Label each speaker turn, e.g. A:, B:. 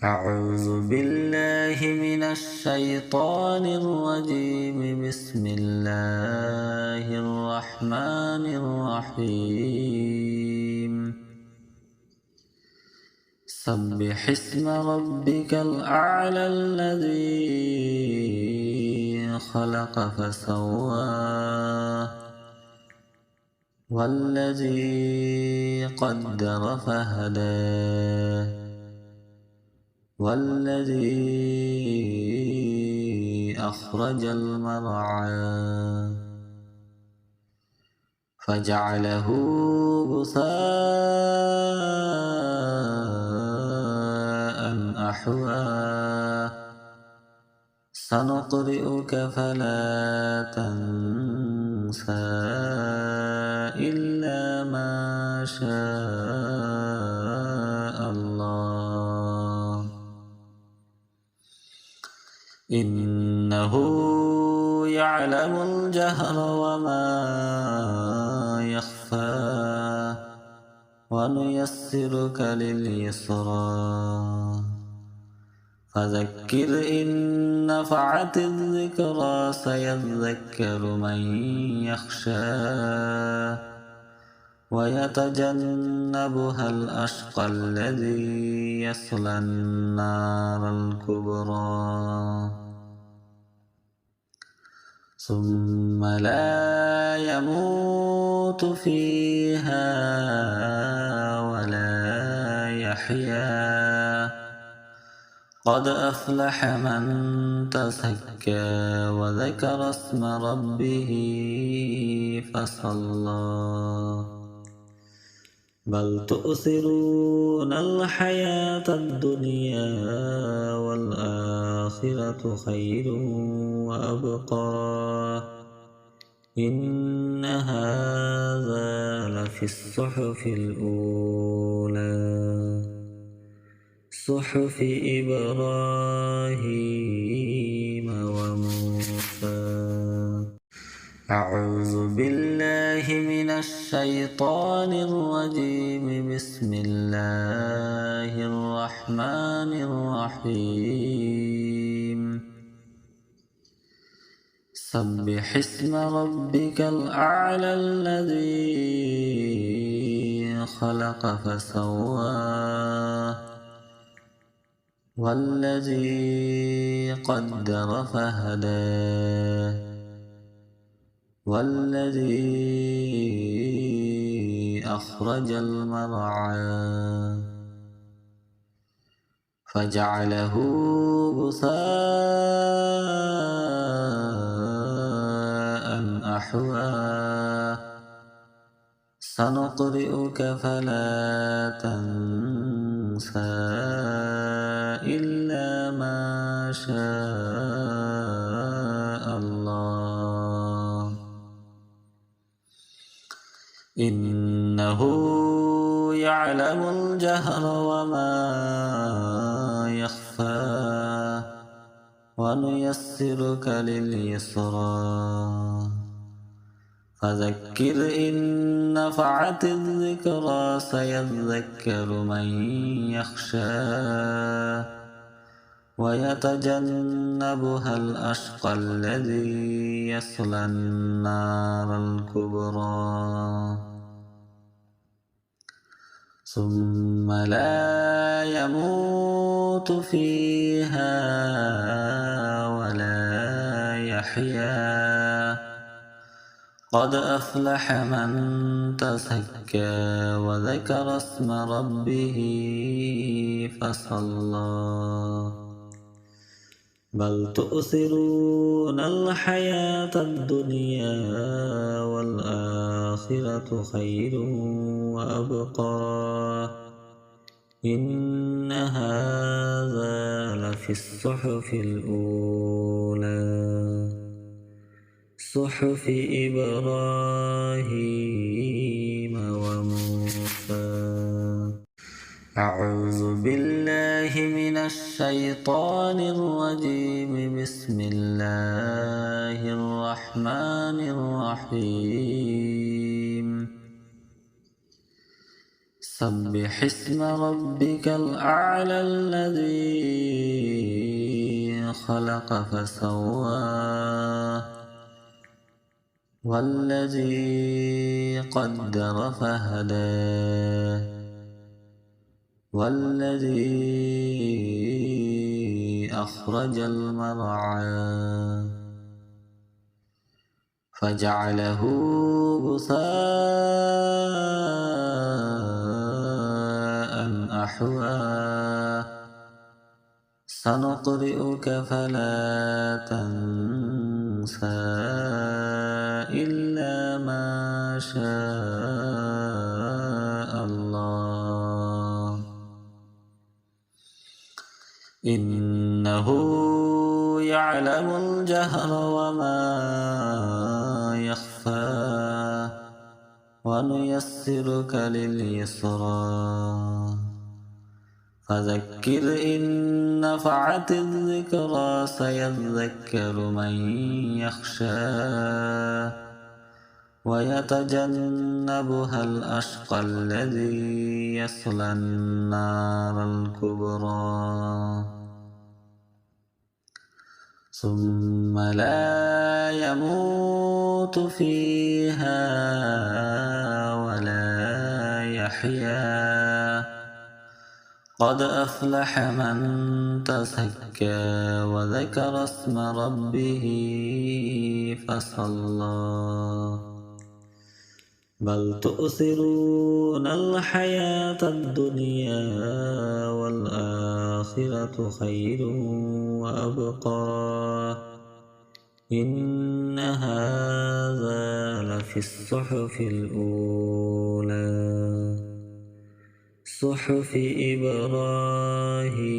A: أعوذ بالله من الشيطان الرجيم. بسم الله الرحمن الرحيم. سبح اسم ربك الأعلى الذي خلق فسوى والذي قدر فهدى والذي أخرج المرعى فجعله غثاء أحوى سنقرئك فلا تنسى إلا ما شاء الله إنه يعلم الجهر وما يخفى ونيسرك لليسرى فذكر إن نفعت الذكرى سيذكر من يخشى ويتجنبها الأشقى الذي يصلى النار الكبرى ثم لا يموت فيها ولا يحيا قد أفلح من تزكى وذكر اسم ربه فصلى بل تؤثرون الحياة الدنيا والآخرة خير وأبقى إن هذا لفي الصحف الأولى صحف إبراهيم وموسى. أعوذ بالله من الشيطان الرجيم. بسم الله الرحمن الرحيم. سبح اسم ربك الأعلى الذي خلق فسوى والذي قدر فهدى والذي أخرج المرعى فجعله غثاء أحوى سنقرئك فلا تنسى إلا ما شاء الله إنه يعلم الجهر وما يخفى ونيسرك لليسرى فذكر إن نفعت الذكرى سيذكر من يخشى ويتجنبها الأشقى الذي يصلى النار الكبرى ثم لا يموت فيها ولا يحيا قد أفلح من تزكى وذكر اسم ربه فصلى بل تؤثرون الحياة الدنيا والآخرة خير وأبقى إن هذا لفي الصحف الأولى صحف إبراهيم وموسى. أعوذ بالله من الشيطان الرجيم. بسم الله الرحمن الرحيم. سبح اسم ربك الأعلى الذي خلق فسوى والذي قدر فهدى والذي أخرج المرعى فجعله غثاء أحوى سنقرئك فلا تنسى إلا ما شاء الله إنه يعلم الجهر وما يخفى ونيسرك لليسرى فذكر إن نفعت الذكرى سيذكر من يخشى ويتجنبها الأشقى الذي يصلى النار الكبرى ثم لا يموت فيها ولا يحيا قد أفلح من تزكى وذكر اسم ربه فصلى بل تؤثرون الحياة الدنيا والآخرة خير وأبقى إن هذا لفي الصحف الأولى صحف إبراهيم